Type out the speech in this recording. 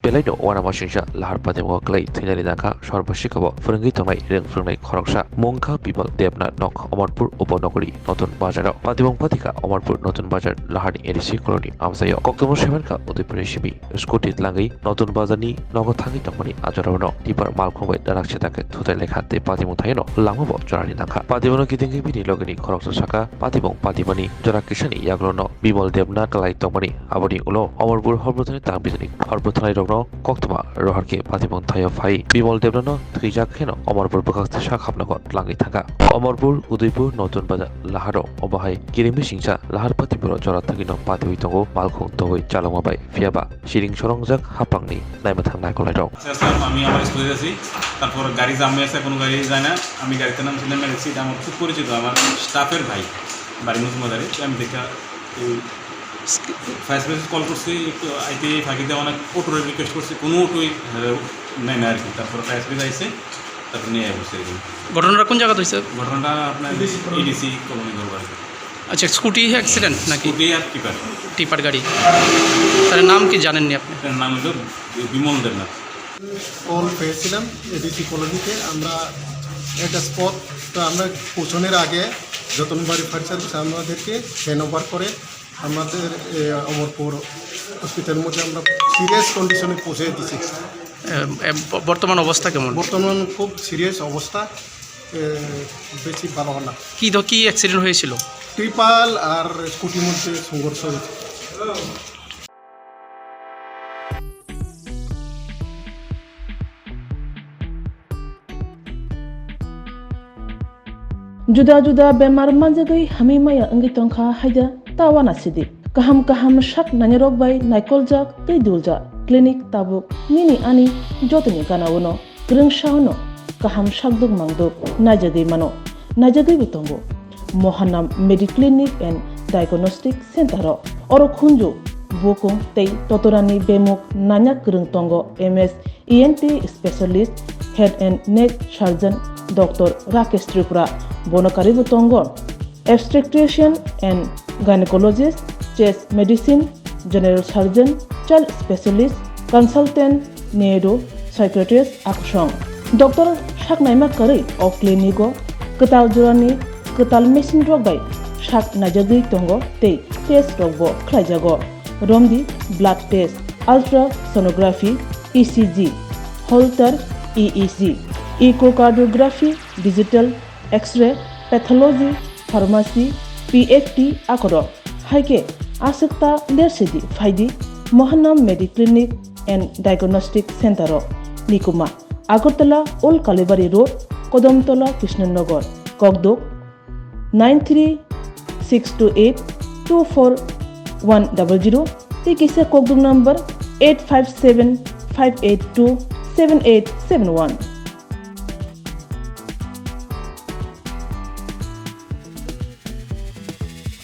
Belaino Wanama Singcha Lahar Patimo Clay Thwikha Naka Sorbashikabo Frungi Tongai Ring Frungai Khoroksa Mongkha people Debna Nok Amarpur Uponogori Natun Bazaro Patibong Patika Amarpur Natun Bazar Lahari Edisi Colony Amsayo Koktomo Shemenka Udipuri Shibi Scooty Langi Natun Bazani Nogo Thani Tamani Ajarono Tipar Malcolm Daraksetake Thwikha Te Patimo Thaino Lamabo Jorani Naka Patimono Kitingi Bini Logani Khoroksa Saka Patibong Patibani Jorakishani Yaglono Bimol Debna Kalai Tomani Abadi Ulo Amarpur Horbotani Tambizani Horbotani Rogno Koktoma Roharke Patibong Thayo Fai Bimol Debno Thwikha Kheno Amarpur Bakasta Shakhamnago Langi Thaka Amarpur Udaipur Natun Bazar Laharo Obahai Kirima Singcha Lahar Patipuro Jorathagino Patiwi Tongo Malkhung Towoi Chalamabai Fiaba Shiring Swrangchati Hapangni Naimathang Naikolairo আমি আমার স্কুলে আছি তারপর গাড়ি জামে আছে কোনো গাড়ি যায় না আমি গাড়িতে নামছিলাম মেরেছি আমার খুব পরিচিত আমার স্টাফের ভাই বাড়ি মুসমাদারে আমি দেখা ফার্স্ট বেস কল করছি একটু আইতে ফাঁকিতে অনেক অটোর রিকোয়েস্ট করছি কোনো অটোই নেয় না আর কি তারপর ফার্স্ট বেস আইসে তারপর নিয়ে বসে ঘটনাটা কোন জায়গাতে হয়েছে ঘটনাটা আপনার এডিসি কলোনি দরবার আচ্ছা স্কুটি অ্যাক্সিডেন্ট নাকি স্কুটি আর টিপার গাড়ি তার নাম কি জানেননি আপনি তার নাম হলো বিমল দেবনাথ কল পেয়েছিলাম এডিসি কলোনিতে আমরা একটা স্পট তো আমরা পৌঁছানোর আগে যতনবাড়ি ফায়ার সার্ভিস আমাদেরকে হ্যান্ড ওভার করে আমাদের অমরপুর হসপিটালের মধ্যে আমরা সিরিয়াস কন্ডিশনে পৌঁছে দিচ্ছি বর্তমান অবস্থা কেমন বর্তমান খুব সিরিয়াস অবস্থা বেশি ভালো না কি অ্যাক্সিডেন্ট হয়েছিল ট্রিপাল আর স্কুটির মধ্যে সংঘর্ষ হয়েছে Juda bemar manjagai hamimaya angi tongkha haida tawana sidi kaham shak nanyarok bai naikolja tei dulja clinic tabuk nini ani jotoni kanawono greng shauno kaham shakduk mangduk najagai mano najagai bitongo mohanam mediclinic and diagnostic center oro khunju bokung tei totorani bemuk nanya greng tongo ms ent specialist head and neck surgeon Dr. Rakesh Tripura Bonokari Butongo, obstetrician and gynecologist, chest medicine, general surgeon, child specialist, consultant, neuro, psychiatrist, Akshong. Dr. Shaknaima Kari of Clinico, Ketal Jurani, Ketal Machine Drogbai, Shak Najagi Tongo, Te, Test Rogo, Klajago, Romdi, blood test, ultrasonography, ECG, Holter, EEG. Echocardiography, digital, X-ray, pathology, pharmacy, PFT, Akoro. Haike, Asekta Lersidi, Faidi, Mohanam Mediclinic and Diagnostic Center, Nikuma, Agartala, Old Kalibari Road, Kodomtola, Krishnanagar, Kogdok, 93-628-24100, Tikisa Kogdok number 857-582-7871.